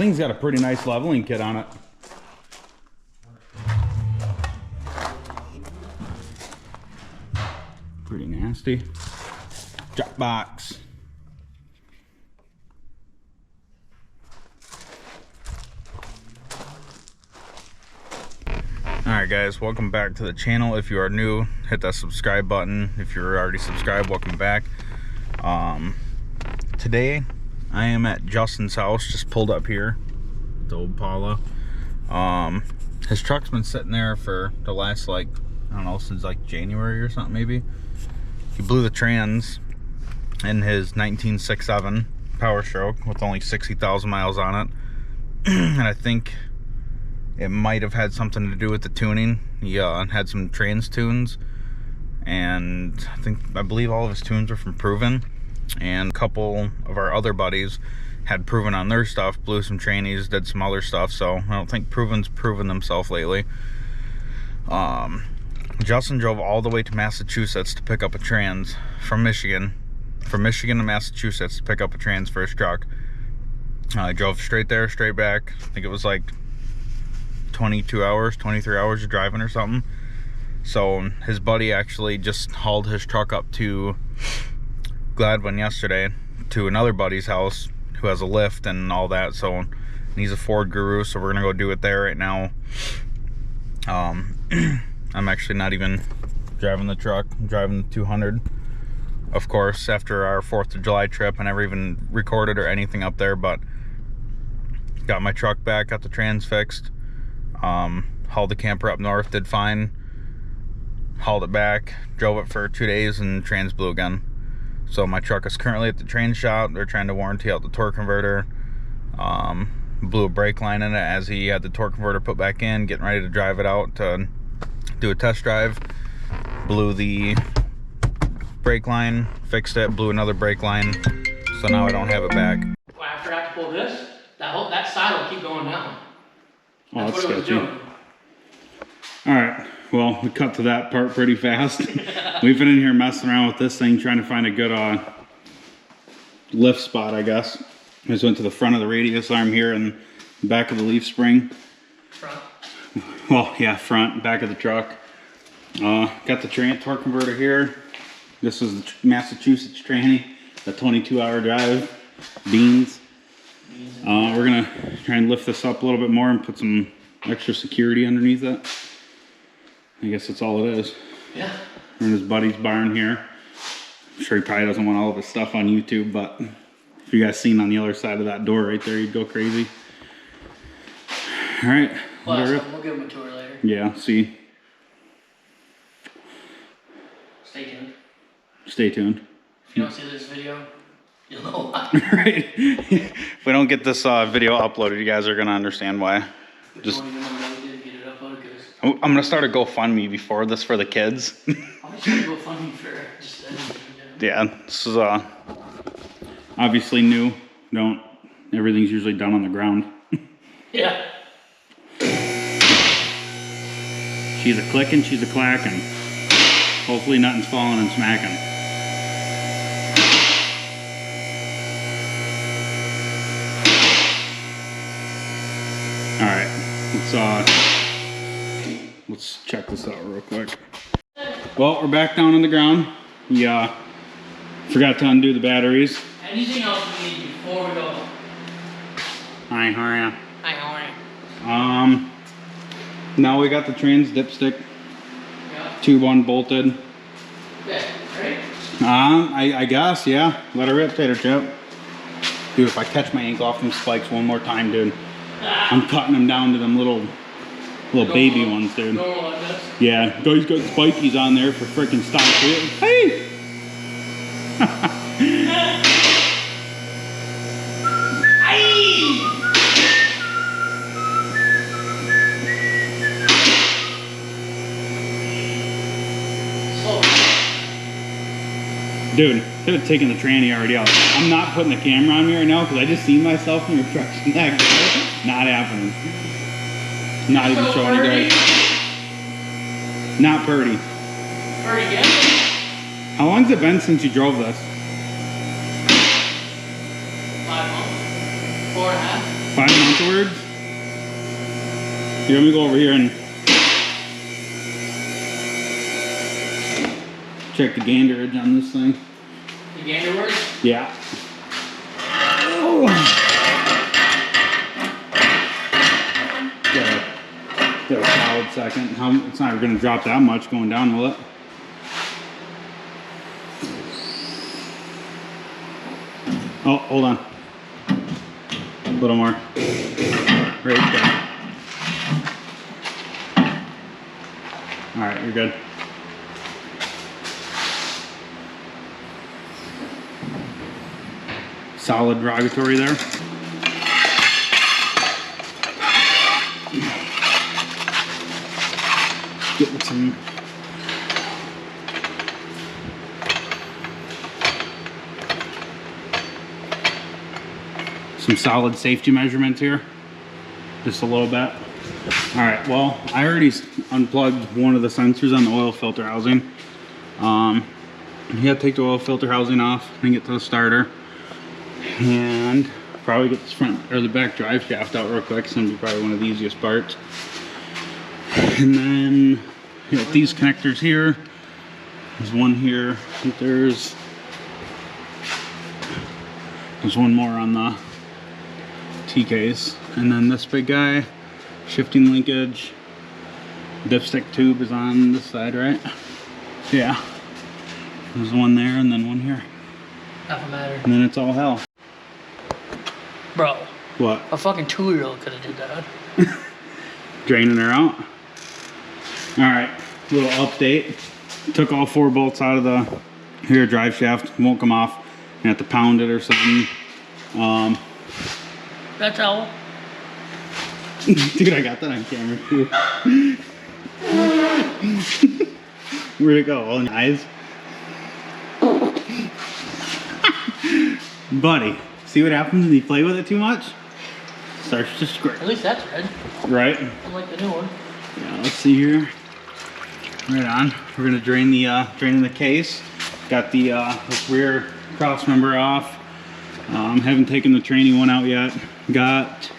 thing's got a pretty nice leveling kit on it. Pretty nasty. Drop box. Alright guys, welcome back to the channel. If you are new, hit that subscribe button. If you're already subscribed, welcome back. Today I am at Justin's house, just pulled up here, the old Paula. His truck's been sitting there for the last, like, I don't know, since like January or something maybe. He blew the trans in his 1967 Power Stroke with only 60,000 miles on it. And I think it might have had something to do with the tuning. He had some trans tunes, and I believe all of his tunes were from Proven, and a couple of our other buddies had Proven on their stuff, blew some trannies, did some other stuff, so I don't think Proven's proven themselves lately. Justin drove all the way to Massachusetts to pick up a trans from Michigan to Massachusetts to pick up a trans for his truck. I drove straight there, straight back. I think it was like 22 hours, 23 hours of driving or something. So his buddy actually just hauled his truck up to Gladwin yesterday to another buddy's house who has a lift and all that. So he's a Ford guru, so we're gonna go do it there right now. I'm actually not even driving the truck. I'm driving the 200, of course, after our 4th of July trip. I never even recorded or anything up there, but got my truck back, got the trans fixed. Hauled the camper up north, did fine. Hauled it back, drove it for 2 days, and trans blew again. So my truck is currently at the trans shop. They're trying to warranty out the torque converter. Blew a brake line in it as he had the torque converter put back in, getting ready to drive it out to do a test drive. Blew the brake line, fixed it, blew another brake line, so now I don't have it back. Well, I forgot to pull this. That side will keep going down. Oh, That's what it was doing. Alright, well, we cut to that part pretty fast. We've been in here messing around with this thing, trying to find a good lift spot, I guess. I just went to the front of the radius arm here and the back of the leaf spring. Front? Well, yeah, front, back of the truck. Got the torque converter here. This is the Massachusetts tranny, the 22-hour drive, beans. We're gonna try and lift this up a little bit more and put some extra security underneath it. I guess that's all it is. Yeah. We're in his buddy's barn here. I'm sure he probably doesn't want all of his stuff on YouTube, but if you guys seen on the other side of that door right there, you'd go crazy. All right. Well, we'll give him a tour later. Yeah, see. Stay tuned. Stay tuned. If you don't see this video, you'll know why. Right. If we don't get this video uploaded, you guys are gonna understand why. Just, I'm gonna start a GoFundMe before this for the kids. I'm just gonna GoFundMe for just anything. Yeah, this is obviously new. Everything's usually done on the ground. Yeah. She's a clicking, she's a clacking. Hopefully nothing's falling and smacking. Alright, let's check this out real quick. Well, we're back down on the ground. We forgot to undo the batteries. Anything else we need before we go? Hi, how are ya? Hi, how are you? Now we got the trans dipstick. Yeah. Tube unbolted. Okay, ready? I guess, yeah. Let her rip, tater chip. Dude, if I catch my ankle off them spikes one more time, dude, I'm cutting them down to them little baby ones, dude. Normal like this? Yeah, he's got spikies on there for freaking stock. Hey! Dude, could have taken the tranny already out. I'm not putting the camera on me right now because I just seen myself in reflection that good. Not happening. Not even showing you guys. Not pretty. Pretty again? How long's it been since you drove this? 5 months. 4.5. 5 months Here, let me go over here and check the ganderage on this thing. The gander works? Yeah. Oh. Get a solid second. It's not going to drop that much going down, will it? Oh, hold on. A little more. Right there. All right, you're good. Solid rogatory there. Getting some solid safety measurements here. Just a little bit. All right, well, I already unplugged one of the sensors on the oil filter housing. You have to take the oil filter housing off and get to the starter. And probably get this front or the back drive shaft out real quick. It's gonna be probably one of the easiest parts. And then you got these connectors here. There's one here. I think there's one more on the T-case. And then this big guy, shifting linkage. Dipstick tube is on this side, right? Yeah. There's one there and then one here. Doesn't matter. And then it's all hell. Bro. What? A fucking 2-year-old could have did that. Draining her out. Alright, little update. Took all 4 bolts out of the rear drive shaft. Won't come off. You have to pound it or something. That's how. Dude, I got that on camera too. Where'd it go? All in eyes? Buddy, see what happens when you play with it too much? Starts to squirt. At least that's red. Right? Unlike the new one. Yeah, let's see here. Right on. We're gonna drain the case. Got the rear cross member off. Haven't taken the training one out yet. Got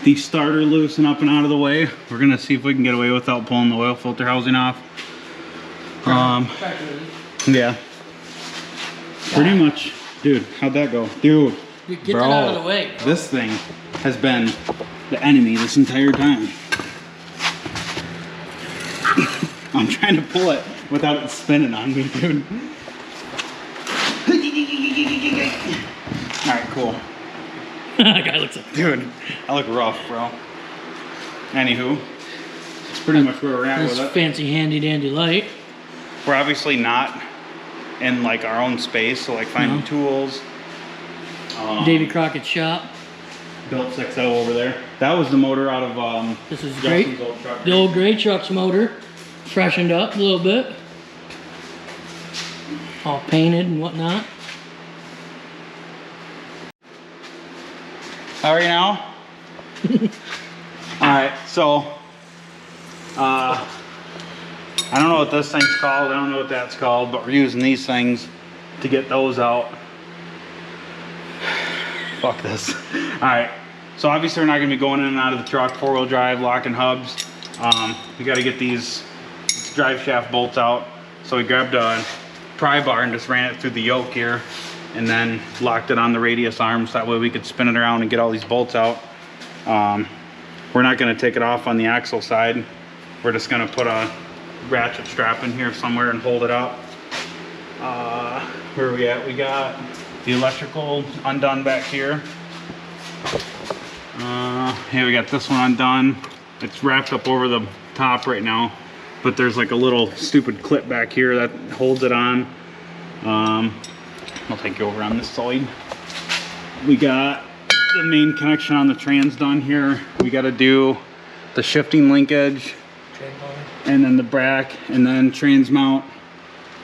the starter loose and up and out of the way. We're gonna see if we can get away without pulling the oil filter housing off. Yeah. Pretty much. Dude, how'd that go? Dude, Get that out of the way. Bro. This thing has been the enemy this entire time. I'm trying to pull it without it spinning on me, dude. Alright, cool. That guy looks like... Dude, I look rough, bro. Anywho, that's pretty much where we're at with it. Fancy handy dandy light. We're obviously not in like our own space, so like finding tools. Davy Crockett's shop. Built 6.0 over there. That was the motor out of this is Justin's great. old truck. The old gray truck's motor. Freshened up a little bit. All painted and whatnot. How are you now? Alright, so I don't know what this thing's called, I don't know what that's called, but we're using these things to get those out. Fuck this. Alright, so obviously we're not going to be going in and out of the truck, 4-wheel drive, locking hubs. We got to get these drive shaft bolts out. So we grabbed a pry bar and just ran it through the yoke here and then locked it on the radius arms. That way we could spin it around and get all these bolts out. We're not going to take it off on the axle side. We're just going to put a ratchet strap in here somewhere and hold it up. Where are we at? We got the electrical undone back here. Here we got this one undone. It's wrapped up over the top right now, but there's like a little stupid clip back here that holds it on. I'll take you over on this side. We got the main connection on the trans done here. We got to do the shifting linkage and then the brack and then trans mount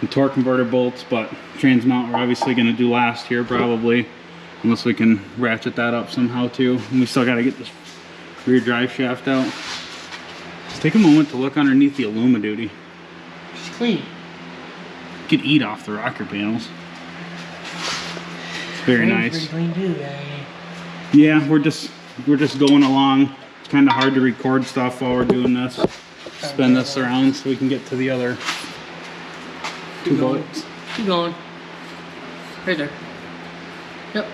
and torque converter bolts, but trans mount we're obviously going to do last here probably, unless we can ratchet that up somehow too. And we still got to get this rear drive shaft out. Let's take a moment to look underneath the Alumaduty. It's clean. You could eat off the rocker panels. It's very nice. Pretty clean too, Yeah, we're just going along. kind of hard to record stuff while we're doing this. Spin this around so we can get to the other two bolts. Keep going. Right there. Yep.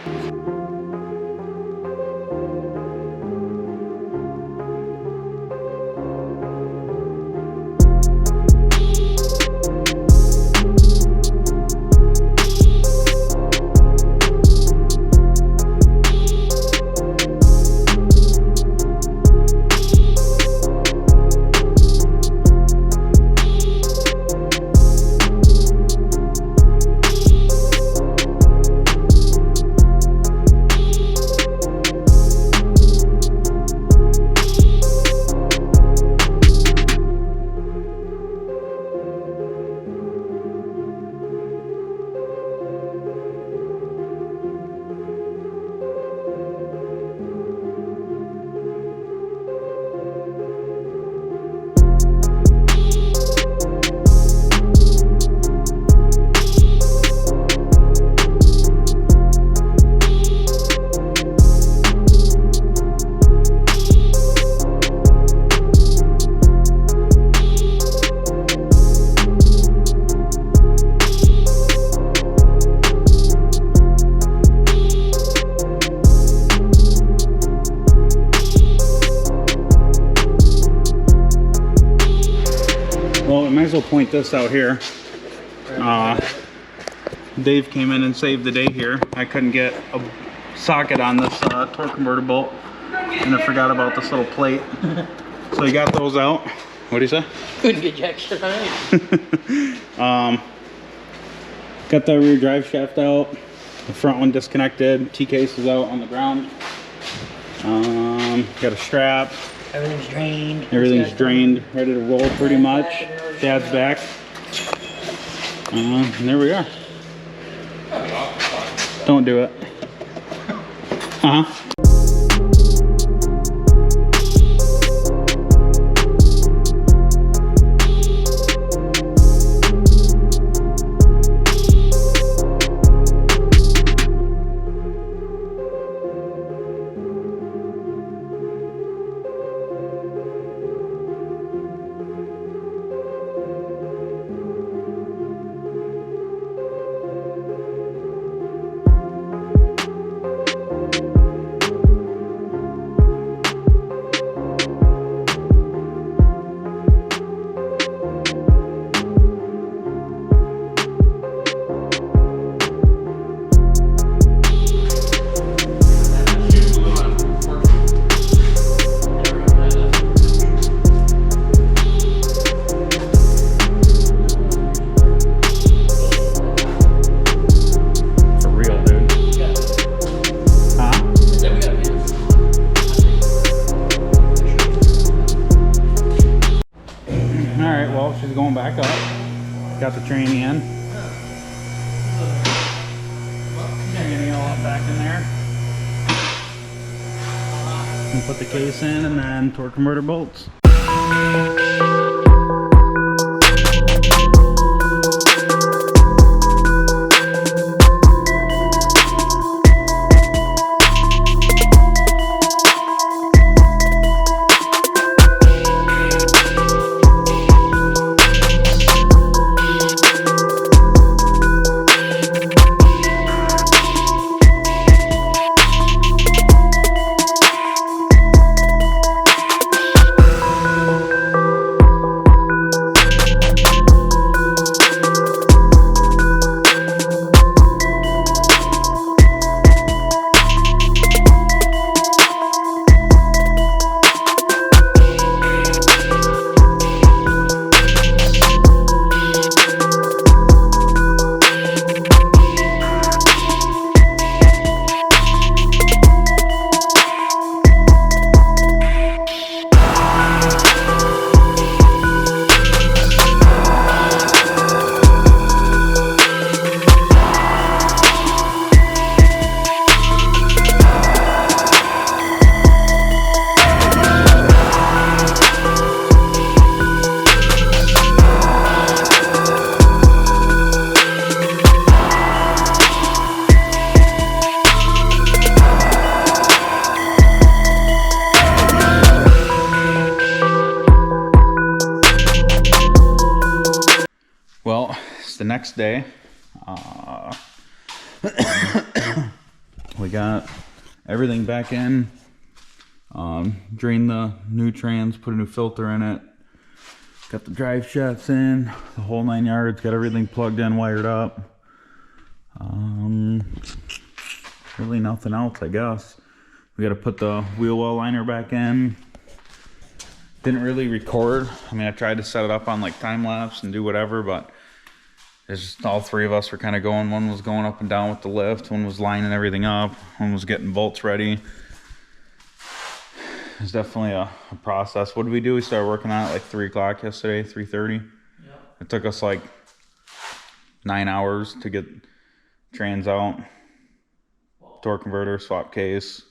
Might as well point this out here. Dave came in and saved the day here. I couldn't get a socket on this torque converter bolt, and I forgot about this little plate. So he got those out. What do you say? Couldn't get jack shit on it. Got the rear drive shaft out. The front one disconnected. T-case is out on the ground. Got a strap. Everything's drained. Everything's drained, ready to roll pretty much. Dad's back. And there we are. Don't do it. She's going back up. Got the tranny in. Tranny all up back in there. And put the case in and then torque converter bolts. next day, we got everything back in, drained the new trans, put a new filter in it, got the drive shafts in, the whole 9 yards, got everything plugged in, wired up. Really nothing else, I guess. We got to put the wheel well liner back in. Didn't really record. I mean, I tried to set it up on like time lapse and do whatever, but it's just all three of us were kind of going. One was going up and down with the lift, one was lining everything up, one was getting bolts ready. It's definitely a process. What did we do? We started working on it like 3 o'clock yesterday, 3:30. Yep. It took us like 9 hours to get trans out, torque converter, swap case,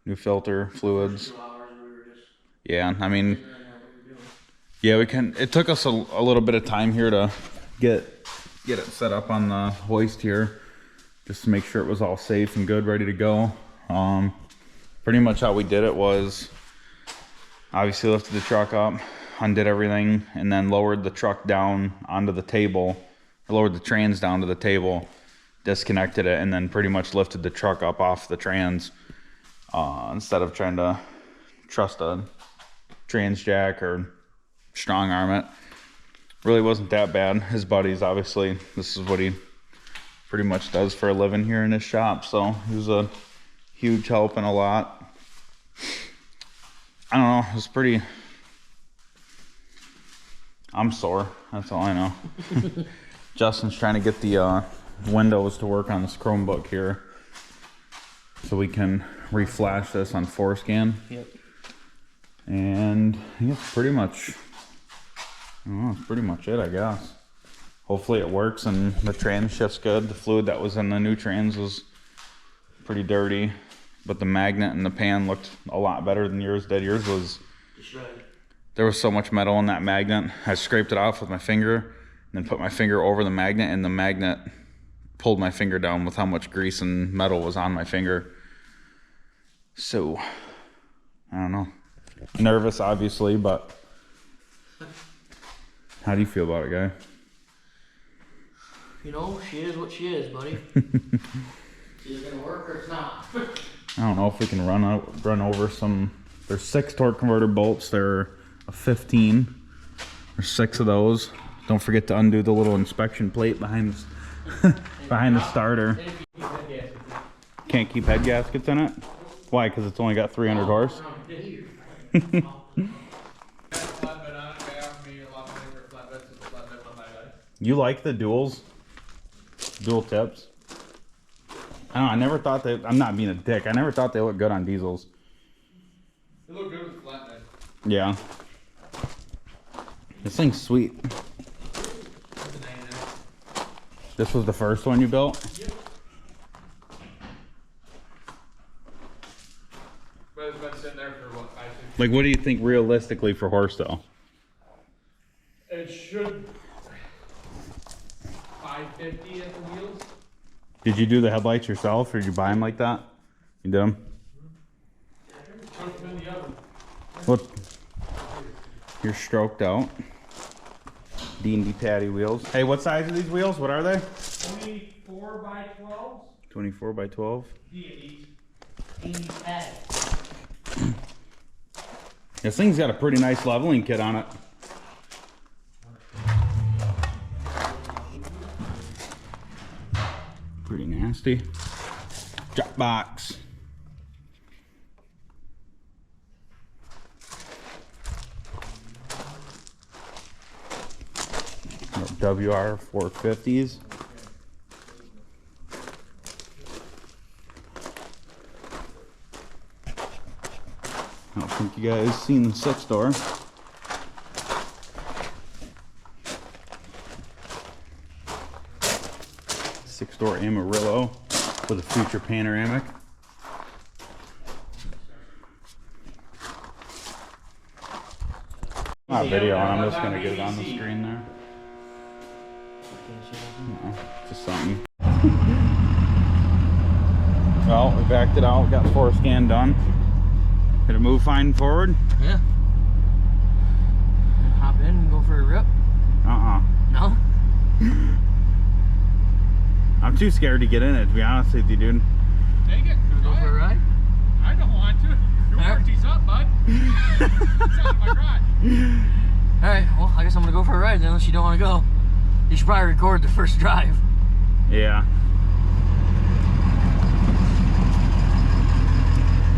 new filter, fluids. Yeah, I mean, yeah, we can. It took us a little bit of time here to get it set up on the hoist here, just to make sure it was all safe and good, ready to go. Pretty much how we did it was, obviously lifted the truck up, undid everything, and then lowered the truck down onto the table, or lowered the trans down to the table, disconnected it, and then pretty much lifted the truck up off the trans, instead of trying to trust a trans jack or strong arm it. Really wasn't that bad. His buddies, obviously, this is what he pretty much does for a living here in his shop, so he was a huge help and a lot. I don't know, it was pretty, I'm sore, that's all I know. Justin's trying to get the windows to work on this Chromebook here, so we can reflash this on Forescan. Yep. And I think it's pretty much, I don't know, it's pretty much it, I guess. Hopefully it works and the trans shift's good. The fluid that was in the new trans was pretty dirty, but the magnet and the pan looked a lot better than yours did. Yours was, there was so much metal in that magnet. I scraped it off with my finger and then put my finger over the magnet, and the magnet pulled my finger down with how much grease and metal was on my finger. So, I don't know. Nervous, obviously, but how do you feel about it, guy? You know, she is what she is, buddy. It's either gonna work or it's not. I don't know if we can run over some. There's 6 torque converter bolts. There are a 15. There's 6 of those. Don't forget to undo the little inspection plate behind behind the starter. Can't keep head gaskets in it? Why? Because it's only got 300 horse? You like the dual tips? I don't know, I never thought they, I'm not being a dick, I never thought they looked good on diesels. They look good with flatbed. Yeah. This thing's sweet. This was the first one you built? Yep. But it's been sitting there for what, 5, 6 years? Like, what do you think realistically for horse though? It should 550 at the wheels. Did you do the headlights yourself, or did you buy them like that? You did them? Chuck them in the oven. What? You're stroked out. D&D Patty wheels. Hey, what size are these wheels? What are they? 24 by 12. 24 by 12. D&D's. This thing's got a pretty nice leveling kit on it. Pretty nasty. Drop box. WR 450s. I don't think you guys seen the 6-door. Six-door Amarillo with a future panoramic. Not video, I'm just gonna get it on the screen there. No, just something. Well, we backed it out, got Forescan done. Gonna move fine forward? Yeah. Hop in and go for a rip? No? I'm too scared to get in it, to be honest with you, dude. Take it. Go for a ride? I don't want to. Your warranty's up, bud. It's out of my garage. Alright, well, I guess I'm gonna go for a ride then, unless you don't want to go. You should probably record the first drive. Yeah.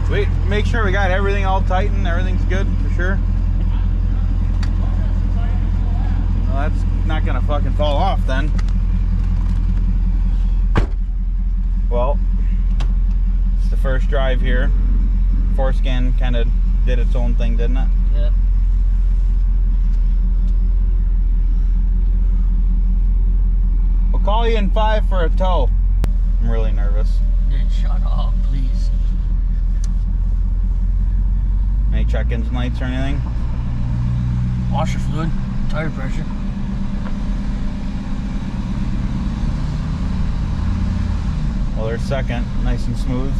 Wait, make sure we got everything all tightened, everything's good for sure. Well, that's not gonna fucking fall off then. Well, it's the first drive here. Foreskin kind of did its own thing, didn't it? Yep. We'll call you in 5 for a tow. I'm really nervous. Dude, shut up, please. Any check engine lights or anything? Washer fluid, tire pressure. Well, there's second, nice and smooth.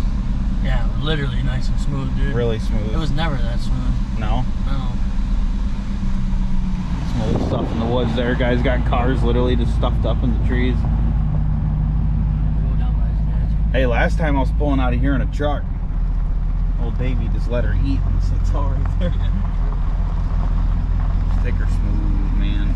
Yeah, literally nice and smooth, dude. Really smooth. It was never that smooth. No? No. Some old stuff in the woods there. Guys got cars literally just stuffed up in the trees. Go down by his dad's. Hey, last time I was pulling out of here in a truck. Old Davey just let her eat. It's all right there. Stick her smooth, man.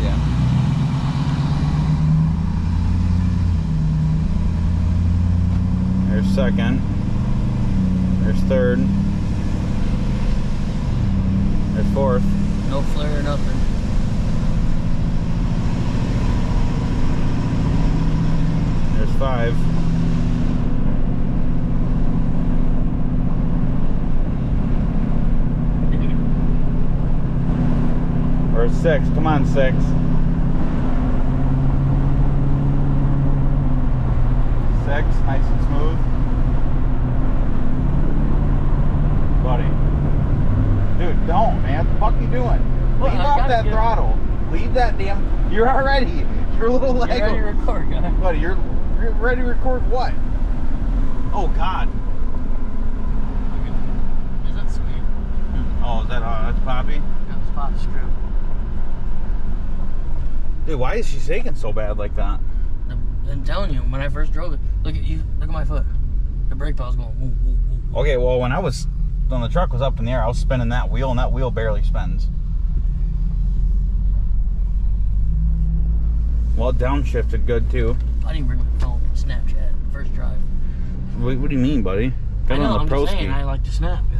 Yeah. There's second. There's third. There's fourth. No flare or nothing. There's 5. Or 6. Come on, 6. 6, nice and smooth. Buddy. Dude, don't, man. What the fuck you doing? Well, Leave I off gotta that get- throttle. Leave that damn... You're already... Your little leg... You ready to record, guy? Buddy, you're ready to record what? Oh, God. Is that sweet? Oh, is that... that's Poppy? Yeah, it's Pop's screw. Dude, why is she shaking so bad like that? I'm telling you, when I first drove it, look at my foot. The brake pedal's going woo, woo, woo. Okay, well, when the truck was up in the air, I was spinning that wheel, and that wheel barely spins. Well, it downshifted good, too. I didn't bring my phone. Snapchat. First drive. What do you mean, buddy? I Got it know, on I'm the pro just saying, ski. I like to snap, guy.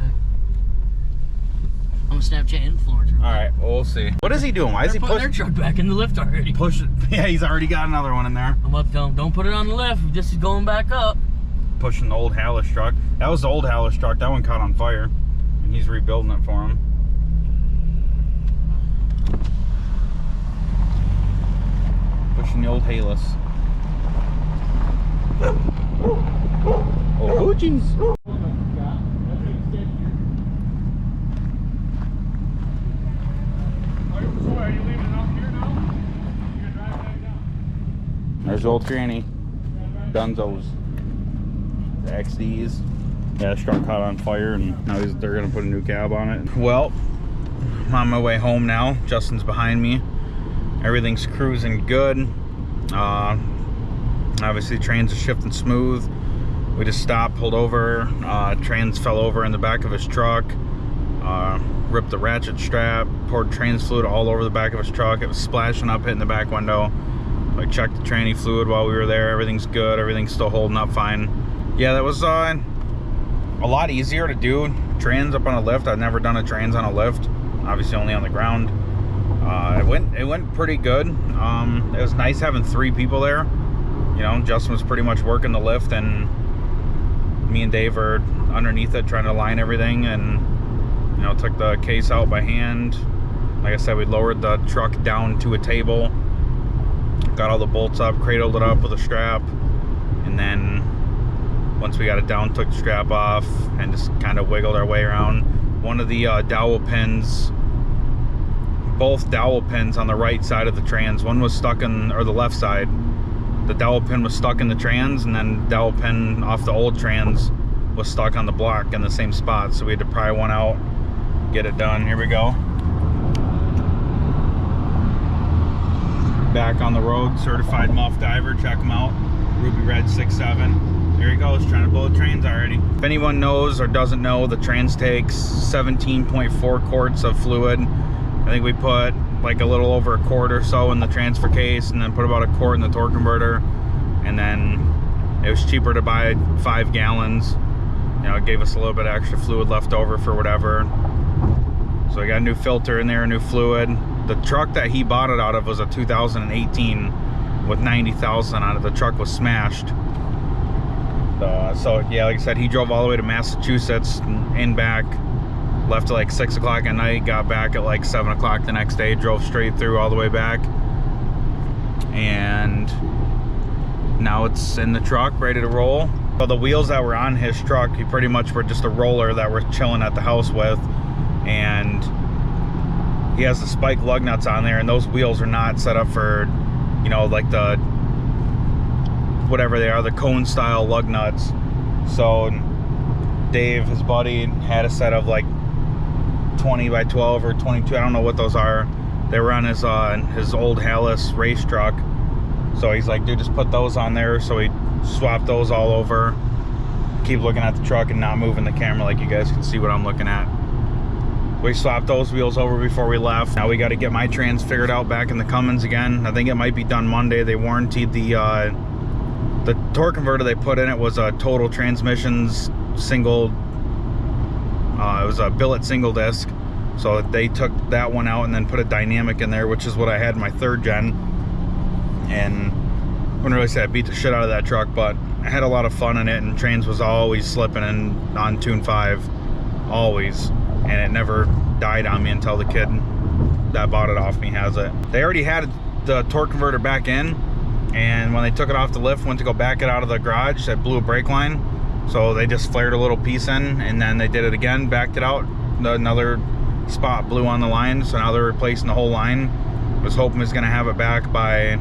I'm a Snapchat influencer. All right, well, we'll see. What is he doing? Why is he They're putting their pushing? truck back in the lift already. Yeah, he's already got another one in there. I'm about to tell him, don't put it on the lift. This is going back up. Pushing the old Hallis truck. That was the old Hallis truck. That one caught on fire, and he's rebuilding it for him. Pushing the old Hallis. Oh, jeez. So are you leaving it up here now? You're gonna drive back down? There's old Granny. Dunzos. The XDs. Yeah, this truck caught on fire, and now they're gonna put a new cab on it. Well, I'm on my way home now. Justin's behind me. Everything's cruising good. Obviously, trains are shifting smooth. We just stopped, pulled over. Trans fell over in the back of his truck. Ripped the ratchet strap, poured trans fluid all over the back of his truck. It was splashing up, hitting the back window. I checked the tranny fluid while we were there. Everything's good. Everything's still holding up fine. Yeah, that was a lot easier to do. Trans up on a lift. I've never done a trans on a lift. Obviously, only on the ground. It went pretty good. It was nice having 3 people there. You know, Justin was pretty much working the lift, and me and Dave are underneath it trying to line everything, and you know, took the case out by hand. Like I said, we lowered the truck down to a table, got all the bolts up, cradled it up with a strap, and then once we got it down, took the strap off and just kind of wiggled our way around. One of the dowel pins, both dowel pins on the right side of the trans, one was stuck in, or the left side, the dowel pin was stuck in the trans, and then dowel pin off the old trans was stuck on the block in the same spot, so we had to pry one out, get it done. Here we go. Back on the road, certified muff diver, check him out. Ruby Red 67. There he goes, trying to blow trains already. If anyone knows or doesn't know, the trans takes 17.4 quarts of fluid. I think we put like a little over a quart or so in the transfer case, and then put about a quart in the torque converter, and then it was cheaper to buy 5 gallons. You know, it gave us a little bit of extra fluid left over for whatever. So we got a new filter in there, a new fluid. The truck that he bought it out of was a 2018 with 90,000 on it. The truck was smashed. So yeah, like I said, he drove all the way to Massachusetts and back, left at like 6 o'clock at night, got back at like 7 o'clock the next day, drove straight through all the way back, and now it's in the truck ready to roll. So the wheels that were on his truck, he pretty much were just a roller that we're chilling at the house with, and he has the spike lug nuts on there, and those wheels are not set up for, you know, like the whatever they are, the cone style lug nuts. So Dave, his buddy, had a set of like 20 by 12 or 22, I don't know what those are. They were on his old Hallis race truck. So he's like, dude, just put those on there. So he swapped those all over. Keep looking at the truck and not moving the camera like you guys can see what I'm looking at. We swapped those wheels over before we left. Now we got to get my trans figured out back in the Cummins again. I think it might be done Monday. They warranted the torque converter they put in it was a Total Transmissions single. It was a billet single disc. So they took that one out and then put a dynamic in there, which is what I had in my 3rd gen. And I wouldn't really say I beat the shit out of that truck, but I had a lot of fun in it, and trans was always slipping in on Tune 5, always. And it never died on me until the kid that bought it off me has it. They already had the torque converter back in, and when they took it off the lift, went to go back it out of the garage, it blew a brake line. So they just flared a little piece in, and then they did it again, backed it out. Another spot blew on the line, so now they're replacing the whole line. Was hoping was gonna have it back by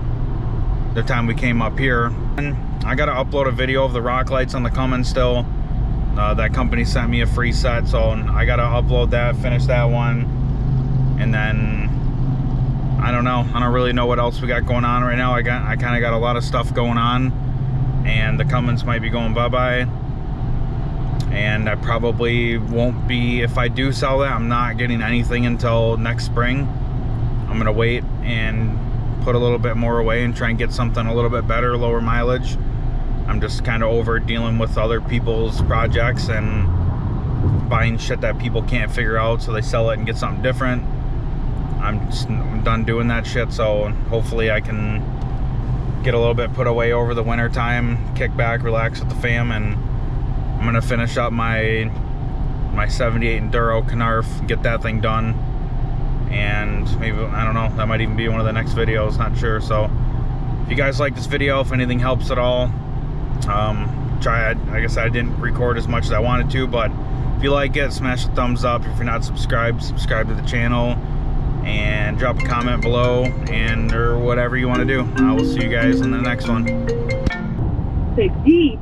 the time we came up here. And I gotta upload a video of the rock lights on the Cummins still. That company sent me a free set, so I gotta upload that, finish that one, and then I don't know. I don't really know what else we got going on right now. I kind of got a lot of stuff going on, and the Cummins might be going bye-bye, and I probably won't be, if I do sell that, I'm not getting anything until next spring. I'm gonna wait and put a little bit more away and try and get something a little bit better, lower mileage. I'm just kind of over dealing with other people's projects and buying shit that people can't figure out, so they sell it and get something different. I'm done doing that shit, so hopefully I can get a little bit put away over the winter time, kick back, relax with the fam, and I'm gonna finish up my 78 Enduro Canarf, get that thing done, and maybe, I don't know, that might even be one of the next videos, not sure. So if you guys like this video, if anything helps at all, I guess I didn't record as much as I wanted to, but if you like it, smash the thumbs up. If you're not subscribed, subscribe to the channel, and drop a comment below, or whatever you want to do. I will see you guys in the next one. Take deep.